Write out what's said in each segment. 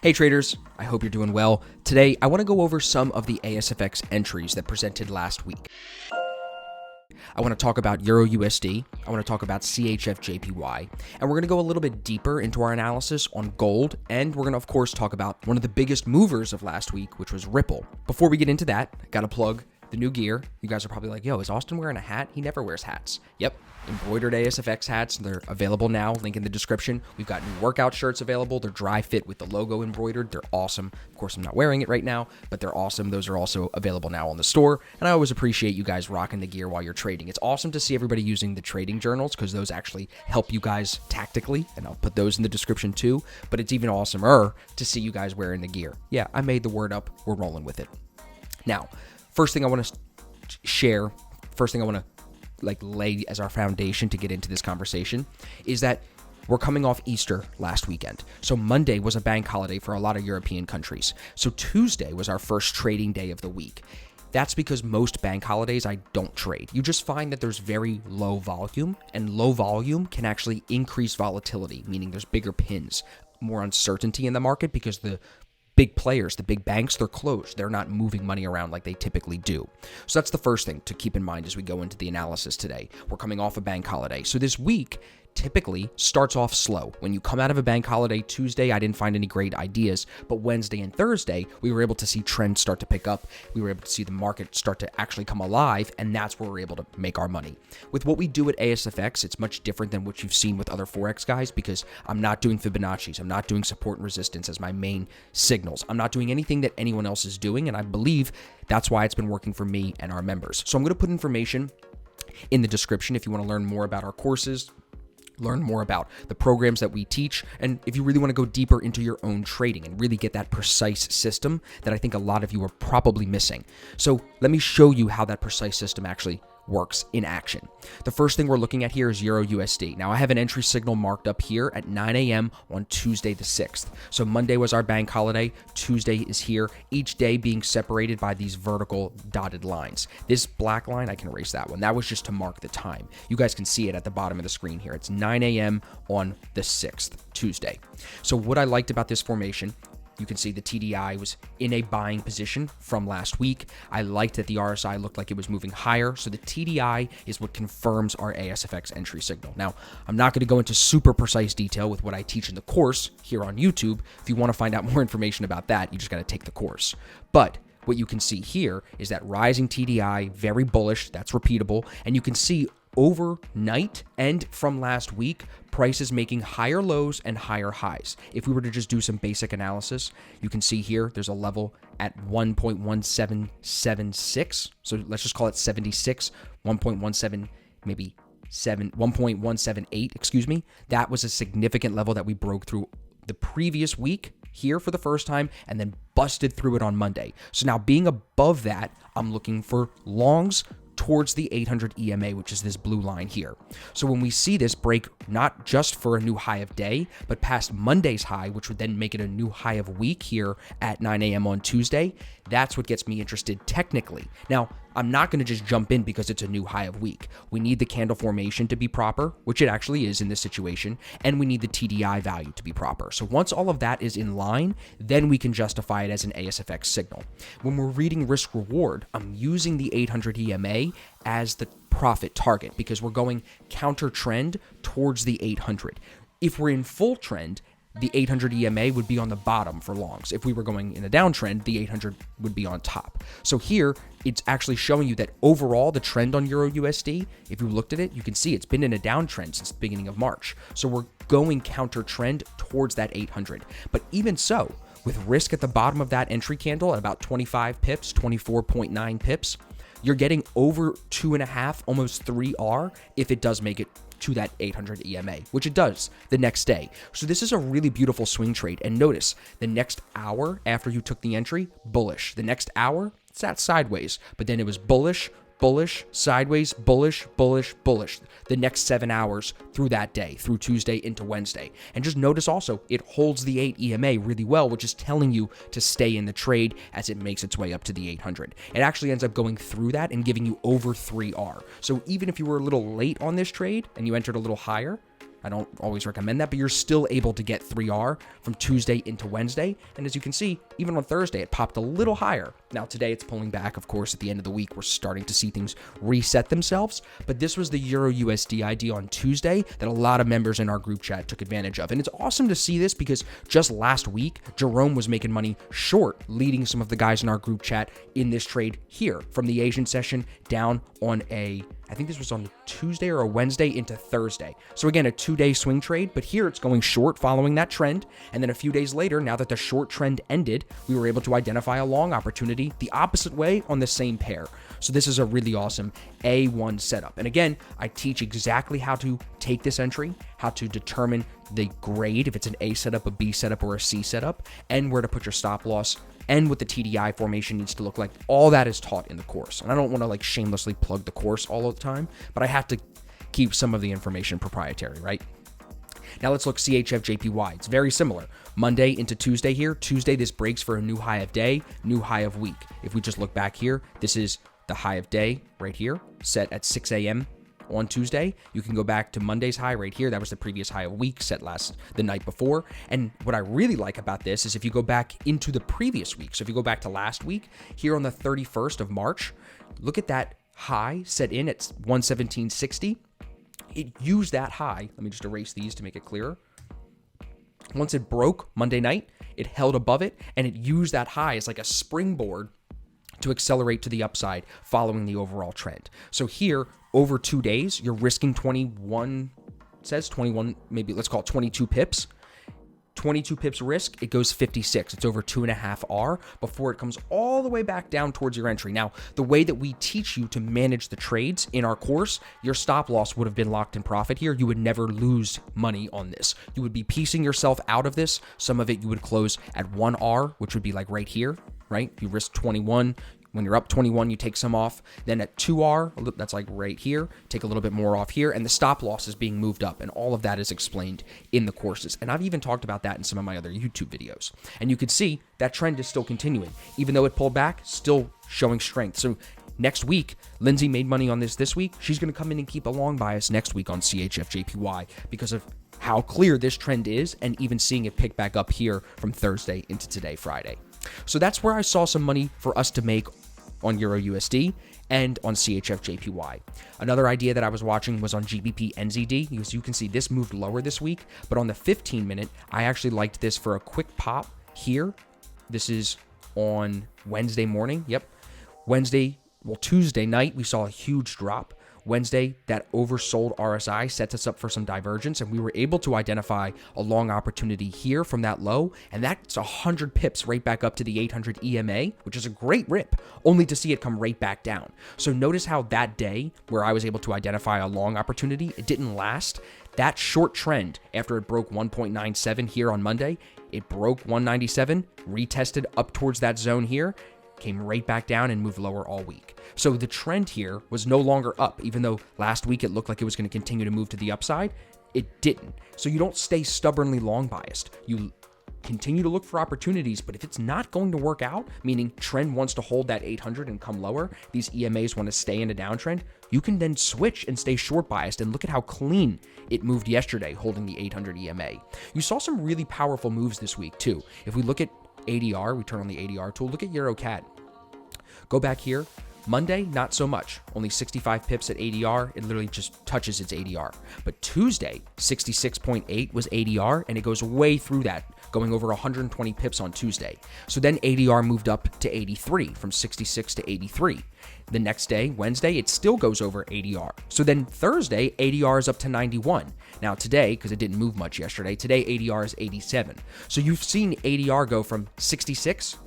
Hey traders, I hope you're doing well. Today, I want to go over some of the ASFX entries that presented last week. I want to talk about Euro USD, I want to talk about Chf Jpy, and we're going to go a little bit deeper into our analysis on gold, and we're going to, of course, talk about one of the biggest movers of last week, which was Ripple. Before we get into that, I got to plug the new gear. You guys are probably like, yo, is Austin wearing a hat? He never wears hats. Yep. Embroidered ASFX hats. They're available now. Link in the description. We've got new workout shirts available. They're dry fit with the logo embroidered. They're awesome. Of course, I'm not wearing it right now, but they're awesome. Those are also available now on the store. And I always appreciate you guys rocking the gear while you're trading. It's awesome to see everybody using the trading journals because those actually help you guys tactically. And I'll put those in the description too. But it's even awesomer to see you guys wearing the gear. Yeah, I made the word up. We're rolling with it. Now, first thing I want to share, lay as our foundation to get into this conversation is that we're coming off Easter last weekend. So Monday was a bank holiday for a lot of European countries. So Tuesday was our first trading day of the week. That's because most bank holidays I don't trade. You just find that there's very low volume, and low volume can actually increase volatility, meaning there's bigger pins, more uncertainty in the market because the big players, the big banks, they're closed. They're not moving money around like they typically do. So that's the first thing to keep in mind as we go into the analysis today. We're coming off a bank holiday. So this week typically starts off slow. When you come out of a bank holiday, Tuesday, I didn't find any great ideas, but Wednesday and Thursday, we were able to see trends start to pick up. We were able to see the market start to actually come alive, and that's where we're able to make our money. With what we do at ASFX, it's much different than what you've seen with other Forex guys because I'm not doing Fibonacci's. I'm not doing support and resistance as my main signals. I'm not doing anything that anyone else is doing, and I believe that's why it's been working for me and our members. So I'm going to put information in the description if you want to learn more about our courses, learn more about the programs that we teach, and if you really want to go deeper into your own trading and really get that precise system that I think a lot of you are probably missing. So let me show you how that precise system actually works in action. The first thing we're looking at here is Euro USD. Now I have an entry signal marked up here at 9 a.m. on Tuesday the 6th. So Monday was our bank holiday. Tuesday is here, each day being separated by these vertical dotted lines. This black line, I can erase that one. That was just to mark the time. You guys can see it at the bottom of the screen here. It's 9 a.m. on the 6th, Tuesday. So what I liked about this formation, you can see the TDI was in a buying position from last week. I liked that the RSI looked like it was moving higher. So the TDI is what confirms our ASFX entry signal. Now, I'm not going to go into super precise detail with what I teach in the course here on YouTube. If you want to find out more information about that, you just got to take the course. But what you can see here is that rising TDI, very bullish, that's repeatable. And you can see overnight and from last week, prices making higher lows and higher highs. If we were to just do some basic analysis, you can see here there's a level at 1.1776. So let's just call it 76, 1.17, maybe 1.178, excuse me. That was a significant level that we broke through the previous week here for the first time and then busted through it on Monday. So now being above that, I'm looking for longs towards the 800 EMA, which is this blue line here. So when we see this break, not just for a new high of day, but past Monday's high, which would then make it a new high of week here at 9 a.m. on Tuesday, that's what gets me interested technically. Now, I'm not going to just jump in because it's a new high of week. We need the candle formation to be proper, which it actually is in this situation, and we need the TDI value to be proper. So once all of that is in line, then we can justify it as an ASFX signal. When we're reading risk reward, I'm using the 800 EMA as the profit target because we're going counter trend towards the 800. If we're in full trend, the 800 EMA would be on the bottom for longs. If we were going in a downtrend, the 800 would be on top. So here, it's actually showing you that overall, the trend on Euro USD, if you looked at it, you can see it's been in a downtrend since the beginning of March. So we're going counter trend towards that 800. But even so, with risk at the bottom of that entry candle at about 25 pips, 24.9 pips, you're getting over 2.5, almost 3R if it does make it to that 800 EMA, which it does the next day. So this is a really beautiful swing trade. And notice the next hour after you took the entry, bullish. The next hour, it sat sideways, but then it was bullish, bullish, sideways, bullish, bullish, bullish. The next 7 hours through that day, through Tuesday into Wednesday. And just notice also, it holds the 8 EMA really well, which is telling you to stay in the trade as it makes its way up to the 800. It actually ends up going through that and giving you over 3R. So even if you were a little late on this trade and you entered a little higher, I don't always recommend that, but you're still able to get 3R from Tuesday into Wednesday. And as you can see, even on Thursday, it popped a little higher. Now today it's pulling back. Of course, at the end of the week, we're starting to see things reset themselves. But this was the Euro USD ID on Tuesday that a lot of members in our group chat took advantage of. And it's awesome to see this because just last week, Jerome was making money short, leading some of the guys in our group chat in this trade here from the Asian session down on I think this was on a Tuesday or a Wednesday into Thursday. So again, a 2-day swing trade, but here it's going short following that trend. And then a few days later, now that the short trend ended, we were able to identify a long opportunity the opposite way on the same pair. So this is a really awesome A1 setup. And again, I teach exactly how to take this entry, how to determine the grade, if it's an A setup, a B setup, or a C setup, and where to put your stop loss, and what the TDI formation needs to look like. All that is taught in the course. And I don't want to like shamelessly plug the course all the time, but I have to keep some of the information proprietary, right? Now let's look CHF JPY. It's very similar. Monday into Tuesday here. Tuesday, this breaks for a new high of day, new high of week. If we just look back here, this is the high of day right here, set at 6 a.m. on Tuesday. You can go back to Monday's high right here. That was the previous high of week set the night before. And what I really like about this is if you go back into the previous week. So if you go back to last week here on the 31st of March, look at that high set in at 117.60. It used that high. Let me just erase these to make it clearer. Once it broke Monday night, it held above it and it used that high as like a springboard to accelerate to the upside following the overall trend. So here, over 2 days, you're risking 21, maybe let's call it 22 pips. 22 pips risk, it goes 56. It's over 2.5 R before it comes all the way back down towards your entry. Now, the way that we teach you to manage the trades in our course, your stop loss would have been locked in profit here. You would never lose money on this. You would be piecing yourself out of this. Some of it you would close at 1 R, which would be like right here, right? You risk 21. When you're up 21, you take some off. Then at 2R, that's like right here, take a little bit more off here, and the stop loss is being moved up, and all of that is explained in the courses. And I've even talked about that in some of my other YouTube videos. And you can see that trend is still continuing. Even though it pulled back, still showing strength. So next week, Lindsay made money on this week. She's going to come in and keep a long bias next week on CHF Jpy because of how clear this trend is, and even seeing it pick back up here from Thursday into today, Friday. So that's where I saw some money for us to make on Euro USD and on CHF JPY. Another idea that I was watching was on Gbpnzd, because you can see this moved lower this week, but on the 15-minute, I actually liked this for a quick pop here. This is on Wednesday morning. Yep. Tuesday night, we saw a huge drop. Wednesday, that oversold RSI sets us up for some divergence, and we were able to identify a long opportunity here from that low, and that's 100 pips right back up to the 800 EMA, which is a great rip, only to see it come right back down. So notice how that day, where I was able to identify a long opportunity, it didn't last. That short trend, after it broke 1.97 here on Monday, it broke 197, retested up towards that zone here, came right back down and moved lower all week. So the trend here was no longer up, even though last week it looked like it was going to continue to move to the upside. It didn't. So you don't stay stubbornly long biased. You continue to look for opportunities, but if it's not going to work out, meaning trend wants to hold that 800 and come lower, these EMAs want to stay in a downtrend, you can then switch and stay short biased. And look at how clean it moved yesterday, holding the 800 EMA. You saw some really powerful moves this week too. If we look at ADR, we turn on the ADR tool, look at EuroCAD. Go back here. Monday, not so much. Only 65 pips at ADR. It literally just touches its ADR. But Tuesday, 66.8 was ADR, and it goes way through that, going over 120 pips on Tuesday. So then ADR moved up to 83, from 66 to 83. The next day, Wednesday, it still goes over ADR. So then Thursday, ADR is up to 91. Now today, because it didn't move much yesterday, today ADR is 87. So you've seen ADR go from 66,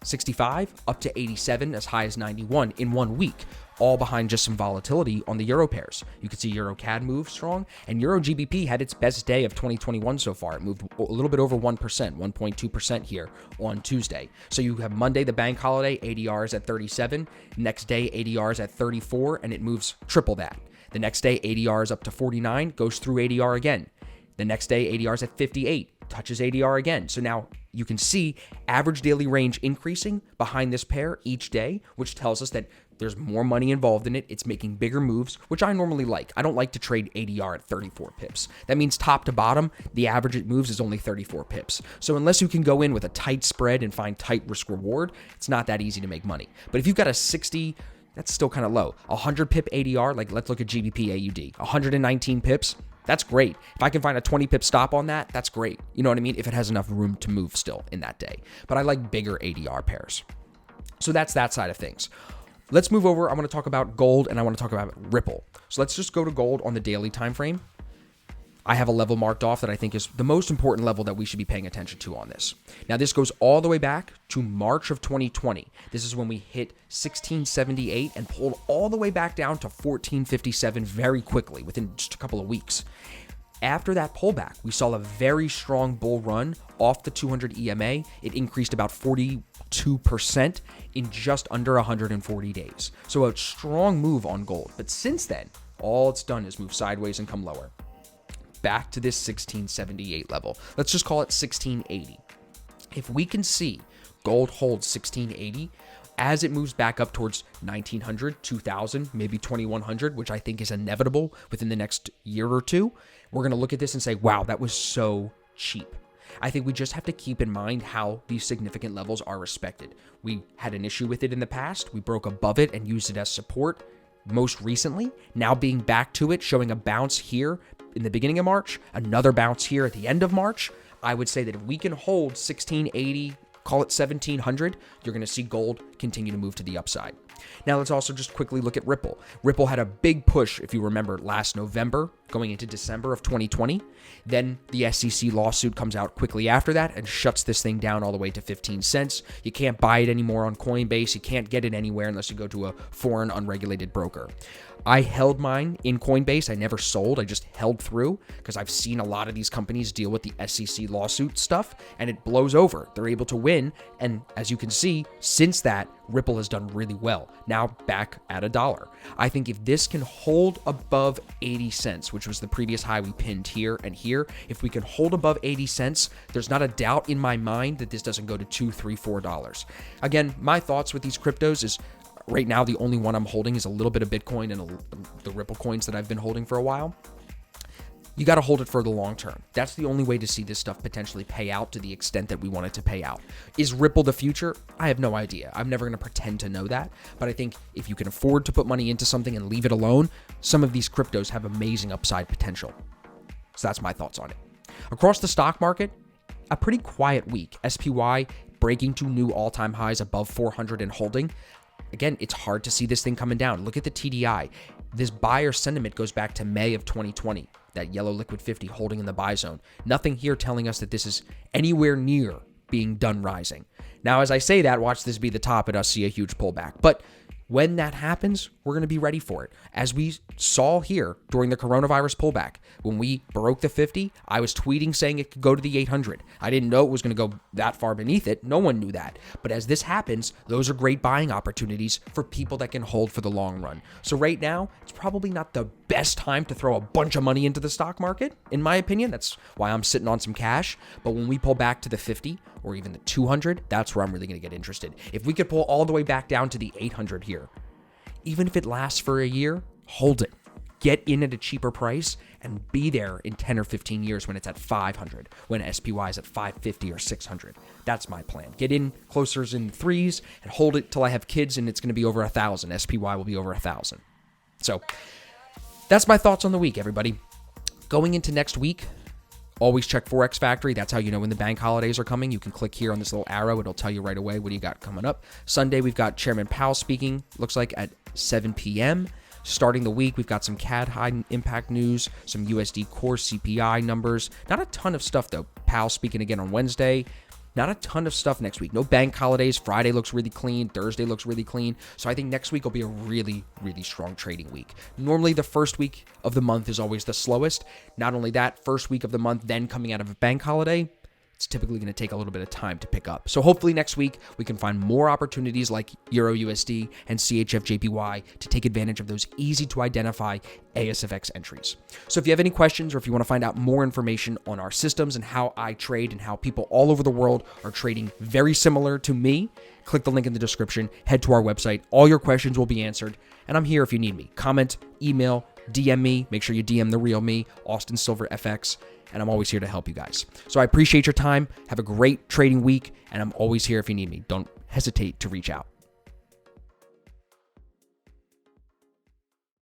65 up to 87, as high as 91 in 1 week, all behind just some volatility on the euro pairs. You can see Euro CAD move strong, and Euro GBP had its best day of 2021 so far. It moved a little bit over 1%, 1.2% here on Tuesday. So you have Monday, the bank holiday, ADR is at 37. Next day, ADR is at 34, and it moves triple that. The next day, ADR is up to 49, goes through ADR again. The next day, ADR is at 58, touches ADR again. So now you can see average daily range increasing behind this pair each day, which tells us that There's more money involved in it. It's making bigger moves, which I normally like. I don't like to trade ADR at 34 pips. That means top to bottom, the average it moves is only 34 pips. So unless you can go in with a tight spread and find tight risk reward, it's not that easy to make money. But if you've got a 60, that's still kind of low. 100 pip ADR, like let's look at Gbp AUD, 119 pips. That's great. If I can find a 20 pip stop on that, that's great. You know what I mean? If it has enough room to move still in that day. But I like bigger ADR pairs. So that's that side of things. Let's move over. I want to talk about gold and I want to talk about Ripple. So let's just go to gold on the daily time frame. I have a level marked off that I think is the most important level that we should be paying attention to on this. Now, this goes all the way back to March of 2020. This is when we hit 1678 and pulled all the way back down to 1457 very quickly within just a couple of weeks. After that pullback, we saw a very strong bull run off the 200 EMA. It increased about 42% in just under 140 days. So a strong move on gold. But since then, all it's done is move sideways and come lower. Back to this 1678 level. Let's just call it 1680. If we can see gold hold 1680 as it moves back up towards 1900, 2000, maybe 2100, which I think is inevitable within the next year or two, we're going to look at this and say, wow, that was so cheap. I think we just have to keep in mind how these significant levels are respected. We had an issue with it in the past. We broke above it and used it as support most recently. Now being back to it, showing a bounce here in the beginning of March, another bounce here at the end of March. I would say that if we can hold 1680, call it 1700, you're going to see gold continue to move to the upside. Now let's also just quickly look at Ripple. Ripple had a big push, if you remember, last November going into December of 2020. Then the SEC lawsuit comes out quickly after that and shuts this thing down all the way to 15 cents. You can't buy it anymore on Coinbase. You can't get it anywhere unless you go to a foreign unregulated broker. I held mine in Coinbase. I never sold. I just held through because I've seen a lot of these companies deal with the SEC lawsuit stuff and it blows over. They're able to win. And as you can see, since that, Ripple has done really well. Now back at $1. I think if this can hold above 80 cents, which was the previous high we pinned here and here, if we can hold above 80 cents, there's not a doubt in my mind that this doesn't go to $2, $3, $4. Again, my thoughts with these cryptos is right now, the only one I'm holding is a little bit of Bitcoin and the Ripple coins that I've been holding for a while. You got to hold it for the long term. That's the only way to see this stuff potentially pay out to the extent that we want it to pay out. Is Ripple the future? I have no idea. I'm never going to pretend to know that. But I think if you can afford to put money into something and leave it alone, some of these cryptos have amazing upside potential. So that's my thoughts on it. Across the stock market, a pretty quiet week. SPY breaking to new all-time highs above 400 and holding. Again, it's hard to see this thing coming down. Look at the TDI. This buyer sentiment goes back to May of 2020, that yellow liquid 50 holding in the buy zone. Nothing here telling us that this is anywhere near being done rising. Now, as I say that, watch this be the top and us see a huge pullback. But when that happens, we're going to be ready for it. As we saw here during the coronavirus pullback, when we broke the 50, I was tweeting saying it could go to the 800. I didn't know it was going to go that far beneath it. No one knew that. But as this happens, those are great buying opportunities for people that can hold for the long run. So right now, it's probably not the best time to throw a bunch of money into the stock market, in my opinion. That's why I'm sitting on some cash. But when we pull back to the 50 or even the 200, that's where I'm really going to get interested. If we could pull all the way back down to the 800 here, even if it lasts for a year, hold it. Get in at a cheaper price and be there in 10 or 15 years when it's at 500, when SPY is at 550 or 600. That's my plan. Get in closer in threes and hold it till I have kids and it's going to be over 1,000. SPY will be over 1,000. So that's my thoughts on the week, everybody. Going into next week, always check Forex Factory. That's how you know when the bank holidays are coming. You can click here on this little arrow. It'll tell you right away what do you got coming up. Sunday, we've got Chairman Powell speaking, looks like at 7 p.m. Starting the week, we've got some CAD high impact news, some USD core CPI numbers. Not a ton of stuff, though. Powell speaking again on Wednesday. Not a ton of stuff next week. No bank holidays. Friday looks really clean. Thursday looks really clean. So I think next week will be a really, really strong trading week. Normally, the first week of the month is always the slowest. Not only that, first week of the month, then coming out of a bank holiday, it's typically going to take a little bit of time to pick up. So hopefully next week we can find more opportunities like Euro USD and CHF Jpy to take advantage of those easy to identify ASFX entries. So if you have any questions or if you want to find out more information on our systems and how I trade and how people all over the world are trading very similar to me, click the link in the description, head to our website. All your questions will be answered, and I'm here if you need me. Comment, email, DM me. Make sure you DM the real me, Austin Silver FX, and I'm always here to help you guys. So I appreciate your time. Have a great trading week, and I'm always here if you need me. Don't hesitate to reach out.